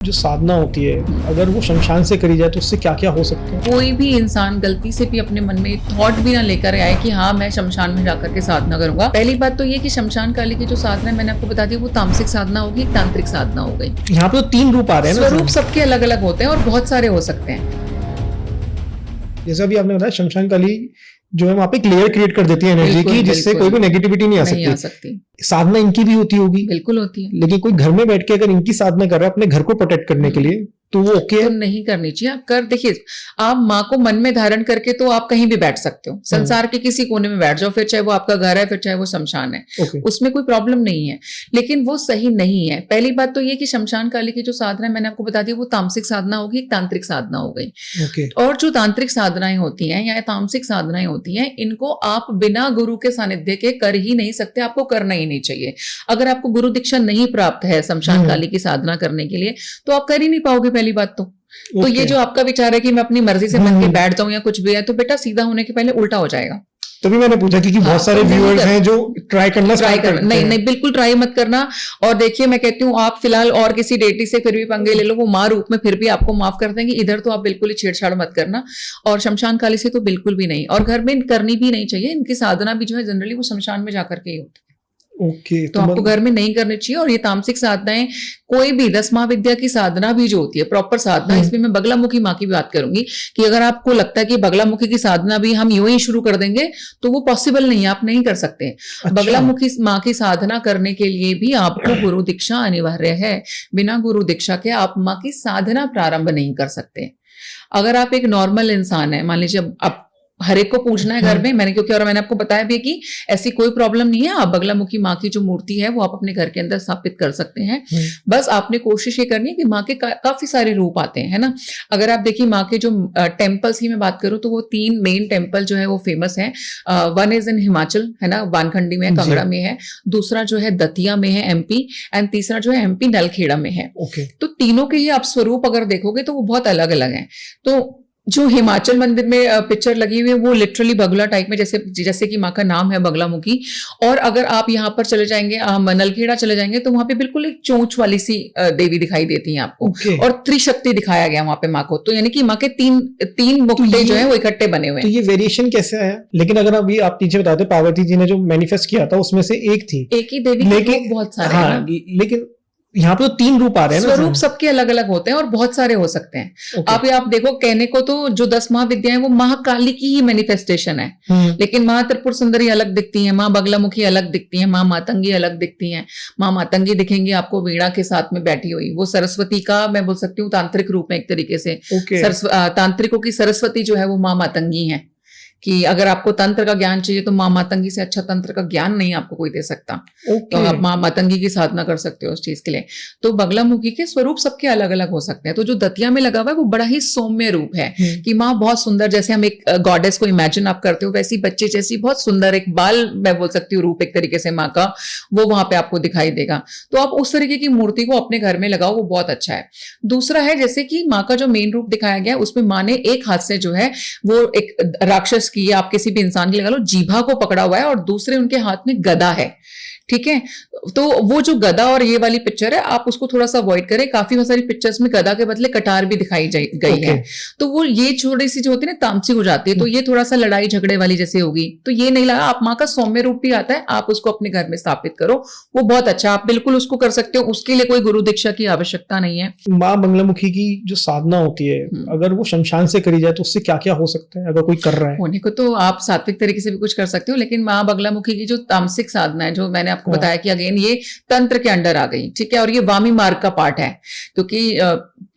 जो साधना होती है अगर वो शमशान से करी जाए तो उससे क्या क्या हो सकता है। कोई भी इंसान गलती से भी अपने मन में थॉट भी ना लेकर आए कि हाँ मैं शमशान में जाकर के साधना करूंगा। पहली बात तो ये कि शमशान काली की जो साधना है मैंने आपको बता दी वो तामसिक साधना होगी, एक तांत्रिक साधना हो गई। यहाँ पे तो 3 रूप आ रहे हैं ना, स्वरूप सबके अलग अलग होते हैं और बहुत सारे हो सकते हैं। जैसा भी आपने बताया शमशान काली जो है वहाँ पे एक लेयर क्रिएट कर देती है एनर्जी की, जिससे कोई भी नेगेटिविटी नहीं आ सकती। साधना इनकी भी होती होगी, बिल्कुल होती है। लेकिन कोई घर में बैठ के अगर इनकी साधना कर रहा है अपने घर को प्रोटेक्ट करने के लिए तो वो ओके है। तो नहीं करनी चाहिए। आप कर देखिए, आप माँ को मन में धारण करके तो आप कहीं भी बैठ सकते हो, संसार के किसी कोने में बैठ जाओ, फिर चाहे वो आपका घर है फिर चाहे वो शमशान है, उसमें कोई प्रॉब्लम नहीं है। लेकिन वो सही नहीं है। पहली बात तो ये कि शमशान काली की जो साधना है मैंने आपको बता दी वो तामसिक साधना होगी, एक तांत्रिक साधना हो गई। और जो तांत्रिक साधनाएं होती हैं या तामसिक साधनाएं होती हैं, इनको आप बिना गुरु के सानिध्य के कर ही नहीं सकते, आपको करना ही नहीं चाहिए। अगर आपको गुरु दीक्षा नहीं प्राप्त है शमशान काली की साधना करने के लिए तो आप कर ही नहीं पाओगे पहली बात तो ये जो आपका विचार है कि मैं अपनी मर्जी से बन के बैठ जाऊं या कुछ भी है, तो बेटा सीधा होने के पहले उल्टा हो जाएगा। तभी मैंने पूछा क्योंकि बहुत सारे व्यूअर्स हैं जो ट्राई करना नहीं बिल्कुल ट्राई मत करना। और देखिए मैं कहती हूँ आप फिलहाल और किसी डेटी से फिर भी पंगे ले लो, वो माँ रूप में फिर भी आपको माफ कर देंगे। इधर तो आप बिल्कुल ही छेड़छाड़ मत करना, और शमशान काली से तो बिल्कुल भी नहीं, और घर में करनी भी नहीं चाहिए। इनकी साधना भी जो है जनरली वो शमशान में जाकर के ही होती है। तो आपको घर में नहीं करनी चाहिए। और ये तामसिक साधनाएं कोई भी 10 महाविद्या की साधना भी जो होती है प्रॉपर साधना, इसमें मैं बगलामुखी माँ की बात करूंगी कि अगर आपको लगता है कि बगलामुखी की साधना भी हम यूं ही शुरू कर देंगे तो वो पॉसिबल नहीं है, आप नहीं कर सकते। अच्छा। बगलामुखी माँ की साधना करने के लिए भी आपको गुरु दीक्षा अनिवार्य है। बिना गुरु दीक्षा के आप माँ की साधना प्रारंभ नहीं कर सकते। अगर आप एक नॉर्मल इंसान है, मान लीजिए आप हर एक को पूछना है घर में, मैंने आपको बताया भी कि ऐसी कोई प्रॉब्लम नहीं है। आप बगलामुखी माँ की जो मूर्ति है वो आप अपने घर के अंदर स्थापित कर सकते हैं। बस आपने कोशिश ये करनी है कि माँ के काफी सारे रूप आते हैं, है ना। अगर आप देखिए माँ के जो टेम्पल्स की मैं बात करूं तो वो 3 मेन टेम्पल जो है वो फेमस है। वन इज इन हिमाचल, है ना, वानखंडी में है, कांगड़ा में है। दूसरा जो है दतिया में है एमपी, एंड तीसरा जो है एमपी नलखेड़ा में है। तो तीनों के ही आप स्वरूप अगर देखोगे तो वो बहुत अलग अलग है। तो जो हिमाचल मंदिर में पिक्चर लगी हुई है वो लिटरली बगला टाइप में, जैसे कि माँ का नाम है बगलामुखी। और अगर आप यहाँ पर चले जाएंगे नलखेड़ा चले जाएंगे तो वहां पे बिल्कुल एक चोंच वाली सी देवी दिखाई देती है आपको। और त्रिशक्ति दिखाया गया वहां पे माँ को। तो यानी कि माँ के तीन मुकुटे जो है वो इकट्ठे बने हुए हैं। तो ये वेरिएशन कैसे आया? लेकिन अगर अभी आप पीछे बताते पार्वती जी ने जो मैनिफेस्ट किया था उसमें से एक थी, एक ही देवी के बहुत सारे। हाँ, लेकिन यहाँ पे तो 3 रूप आ रहे हैं ना। स्वरूप सबके अलग अलग होते हैं और बहुत सारे हो सकते हैं। आप देखो, कहने को तो जो 10 महाविद्याएं वो महाकाली की ही मैनिफेस्टेशन है, लेकिन माँ त्रिपुर सुंदरी अलग दिखती है, माँ बगलामुखी अलग दिखती है, माँ मातंगी अलग दिखती है। माँ मातंगी दिखेंगी आपको वीणा के साथ में बैठी हुई। वो सरस्वती का मैं बोल सकती हूँ तांत्रिक रूप में एक तरीके से। तांत्रिकों की सरस्वती जो है वो माँ मातंगी है। कि अगर आपको तंत्र का ज्ञान चाहिए तो माँ मातंगी से अच्छा तंत्र का ज्ञान नहीं आपको कोई दे सकता। तो आप माँ मातंगी की साधना कर सकते हो उस चीज के लिए। तो बगलामुखी के स्वरूप सबके अलग अलग हो सकते हैं। तो जो दतिया में लगा हुआ है वो बड़ा ही सौम्य रूप है कि माँ बहुत सुंदर, जैसे हम एक गॉडेस को इमेजिन आप करते हो वैसी बच्चे जैसी बहुत सुंदर एक बाल मैं बोल सकती हूँ रूप एक तरीके से माँ का वो वहां पे आपको दिखाई देगा। तो आप उस तरीके की मूर्ति को अपने घर में लगाओ, वो बहुत अच्छा है। दूसरा है जैसे कि माँ का जो मेन रूप दिखाया गया उसमें माँ ने एक हाथ से जो है वो एक राक्षस की, आप किसी भी इंसान की लगा लो, जीभा को पकड़ा हुआ है और दूसरे उनके हाथ में गदा है। ठीक है, तो वो जो गदा और ये वाली पिक्चर है आप उसको थोड़ा सा अवॉइड करें। काफी सारी पिक्चर्स में गदा के बदले कटार भी दिखाई गई है। तो वो ये छोटी सी जो होती है ना तामसिक हो जाती है, तो ये थोड़ा सा लड़ाई झगड़े वाली जैसे होगी। तो ये नहीं लगा। आप माँ का सौम्य रूप भी आता है, आप उसको अपने घर में स्थापित करो, वो बहुत अच्छा, आप बिल्कुल उसको कर सकते हो। उसके लिए कोई गुरु दीक्षा की आवश्यकता नहीं है। माँ बगलामुखी की जो साधना होती है अगर वो शमशान से करी जाए तो उससे क्या क्या हो सकता है? अगर कोई कर रहा है होने को तो आप सात्विक तरीके से भी कुछ कर सकते हो, लेकिन माँ बगलामुखी की जो तामसिक साधना है जो मैंने आपको बताया कि अगेन ये तंत्र के अंडर आ गई। ठीक है, और ये वामी मार्ग का पार्ट है, क्योंकि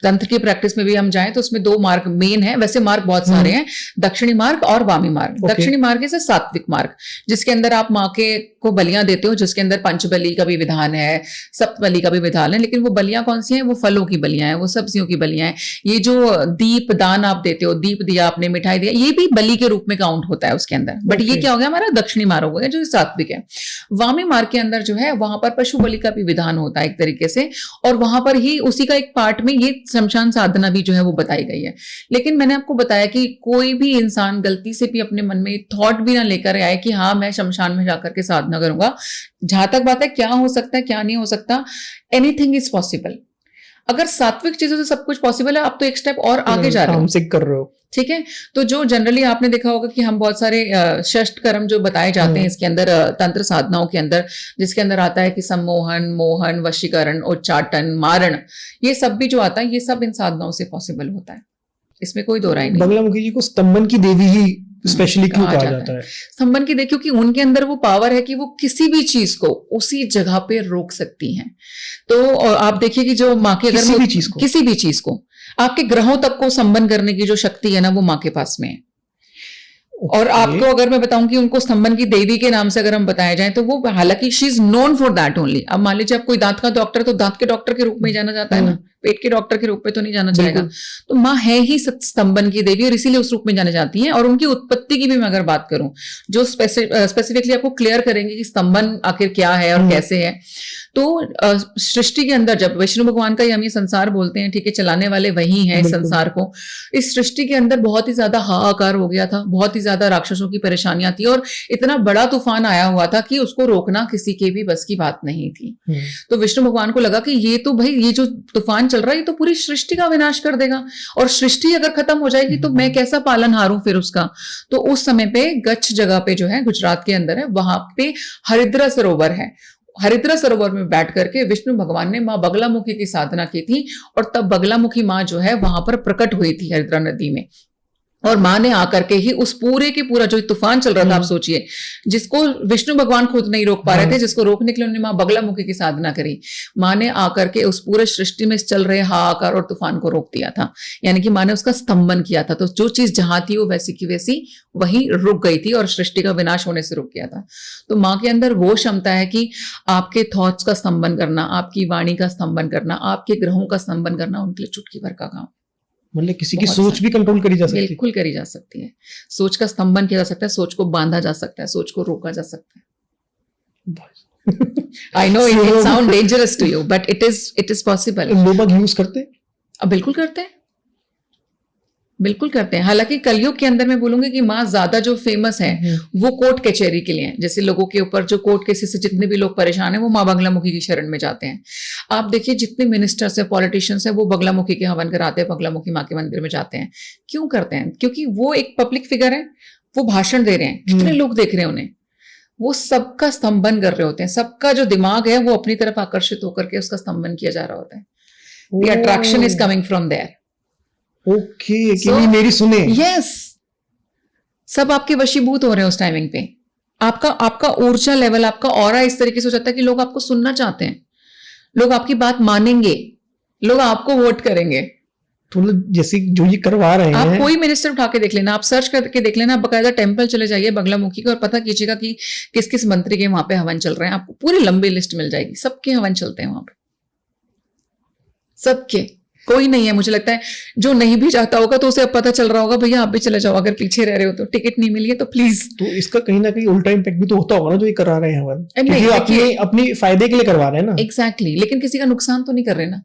तंत्र की प्रैक्टिस में भी हम जाएं तो उसमें 2 मार्ग मेन है। वैसे मार्ग बहुत सारे हैं, दक्षिणी मार्ग और वामी मार्ग। दक्षिणी मार्ग से सात्विक मार्ग, जिसके अंदर आप माँ के को बलियां देते हो, जिसके अंदर पंचबली का भी विधान है, सप्तबली का भी विधान है। लेकिन वो बलियां कौन सी हैं? वो फलों की बलियां हैं, वो सब्जियों की बलियां हैं। ये जो दीप दान आप देते हो, दीप दिया आपने, मिठाई दिया, ये भी बलि के रूप में काउंट होता है उसके अंदर। बट ये क्या हो गया हमारा दक्षिणी मार्ग हो गया जो सात्विक है। वामी मार्ग के अंदर जो है वहां पर पशु बलि का भी विधान होता है एक तरीके से, और वहां पर ही उसी का एक पार्ट में ये शमशान साधना भी जो है वो बताई गई है। लेकिन मैंने आपको बताया कि कोई भी इंसान गलती से भी अपने मन में थॉट भी ना लेकर आए कि हाँ मैं शमशान में जाकर के साधना करूंगा। जहां तक बात है क्या हो सकता है क्या नहीं हो सकता, एनीथिंग इज पॉसिबल। अगर सात्विक चीजों से सब कुछ पॉसिबल है, आप तो एक स्टेप और आगे जा रहे हो, तामसिक कर रहे हो। ठीक है। तो जो जनरली आपने देखा होगा कि हम बहुत सारे षष्ठ कर्म जो बताए जाते हैं इसके अंदर, तंत्र साधनाओं के अंदर, जिसके अंदर आता है कि सम्मोहन, मोहन, वशीकरण, उच्चाटन, मारण, ये सब भी जो आता है, ये सब इन साधनाओं से पॉसिबल होता है, इसमें कोई दो राय नहीं। बगलामुखी जी को स्तंभन की देवी ही स्पेशली क्यों कहा जाता है? स्तंभन की देवी क्योंकि उनके अंदर वो पावर है कि वो किसी भी चीज को उसी जगह पे रोक सकती हैं। तो आप देखिए कि जो माँ के अगर किसी भी चीज को आपके ग्रहों तक को संबंध करने की जो शक्ति है ना, वो माँ के पास में है। और आपको अगर मैं बताऊं कि उनको स्तंभन की देवी के नाम से अगर हम बताया जाए तो वो, हालांकि she is known for that only. अब मान लीजिए आप कोई दांत का डॉक्टर, तो दांत के डॉक्टर के रूप में जाना जाता है ना, पेट के डॉक्टर के रूप में तो नहीं जाना जाएगा। तो माँ है ही स्तंभन की देवी और इसीलिए उस रूप में जाने जाती हैं। और उनकी उत्पत्ति की भी मैं अगर बात करूं, जो स्पेसिफिकली आपको क्लियर करेंगे कि स्तंभन आखिर क्या है और कैसे है। तो सृष्टि के अंदर जब विष्णु भगवान का ही हम ये संसार बोलते हैं, ठीक है, चलाने वाले वही हैं इस संसार को। इस सृष्टि के अंदर बहुत ही ज्यादा हाहाकार हो गया था, बहुत ही ज्यादा राक्षसों की परेशानियां थी और इतना बड़ा तूफान आया हुआ था कि उसको रोकना किसी के भी बस की बात नहीं थी। तो विष्णु भगवान को लगा कि ये तो भाई, ये जो तूफान चल रहा है ये तो पूरी सृष्टि का विनाश कर देगा, और सृष्टि अगर खत्म हो जाएगी तो मैं कैसा पालन हारूं फिर उसका। तो उस समय पे गच्छ जगह पे जो है, गुजरात के अंदर है, वहां पे हरिद्रा सरोवर है। हरिद्रा सरोवर में बैठ करके विष्णु भगवान ने माँ बगलामुखी की साधना की थी, और तब बगलामुखी माँ जो है वहां पर प्रकट हुई थी हरिद्रा नदी में। और माँ ने आकर के ही उस पूरे के पूरा जो तूफान चल रहा था, आप सोचिए, जिसको विष्णु भगवान खुद नहीं रोक पा रहे थे, जिसको रोकने के लिए उन्होंने माँ बगलामुखी की साधना करी। माँ ने आकर के उस पूरे सृष्टि में चल रहे हाहाकार और तूफान को रोक दिया था, यानी कि माँ ने उसका स्तंभन किया था। तो जो चीज जहां थी वो वैसी की वैसी वहीं रुक गई थी और सृष्टि का विनाश होने से रुक गया था। तो माँ के अंदर वो क्षमता है कि आपके थॉट्स का स्तंभन करना, आपकी वाणी का स्तंभन करना, आपके ग्रहों का स्तंभन करना उनके लिए चुटकी भर का काम। मतलब किसी की सोच भी कंट्रोल करी जा सकती है? बिल्कुल करी जा सकती है। सोच का स्तंभन किया जा सकता है, सोच को बांधा जा सकता है, सोच को रोका जा सकता है। I know it sound dangerous to you, but it is possible. लोग यूज करते हैं? अब बिल्कुल करते हैं, बिल्कुल करते हैं। हालांकि कलयुग के अंदर मैं बोलूंगी कि माँ ज्यादा जो फेमस है वो कोर्ट कचहरी के लिए है। जैसे लोगों के ऊपर जो कोर्ट केसेस से जितने भी लोग परेशान हैं वो माँ बगलामुखी की शरण में जाते हैं। आप देखिए जितने मिनिस्टर्स है, पॉलिटिशियंस है, वो बगलामुखी के हवन कराते हैं, बगलामुखी माँ के मंदिर में जाते हैं। क्यों करते हैं? क्योंकि वो एक पब्लिक फिगर है, वो भाषण दे रहे हैं, कितने लोग देख रहे हैं उन्हें, वो सबका स्तंभन कर रहे होते हैं। सबका जो दिमाग है वो अपनी तरफ आकर्षित होकर के उसका स्तंभन किया जा रहा होता है। The attraction is coming from there. Okay, कि मेरी सुने। यस, सब आपके वशीभूत हो रहे हैं उस टाइमिंग पे। आपका ऊर्जा लेवल, आपका ऑरा इस तरीके से हो जाता है कि लोग आपको सुनना चाहते हैं, लोग आपकी बात मानेंगे, लोग आपको वोट करेंगे। तो जैसे जो ये करवा रहे हैं, आप कोई मिनिस्टर उठा के देख लेना, आप सर्च करके देख लेना, आप बकायदा टेम्पल चले जाइए बगलामुखी का और पता कीजिएगा कि किस किस मंत्री के वहां पे हवन चल रहे हैं। आपको पूरी लंबी लिस्ट मिल जाएगी, सबके हवन चलते हैं वहां पे, सबके। कोई नहीं है, मुझे लगता है जो नहीं भी जाता होगा तो उसे अब पता चल रहा होगा, भैया आप भी चले जाओ, अगर पीछे रह रहे हो तो, टिकट नहीं मिली है तो प्लीज। तो इसका कहीं ना कहीं उल्टा इम्पैक्ट भी तो होता होगा ना जो ये करा रहे हैं हवन, क्योंकि अपने फायदे के लिए करवा रहे हैं ना। एग्जैक्टली, लेकिन किसी का नुकसान तो नहीं कर रहे ना।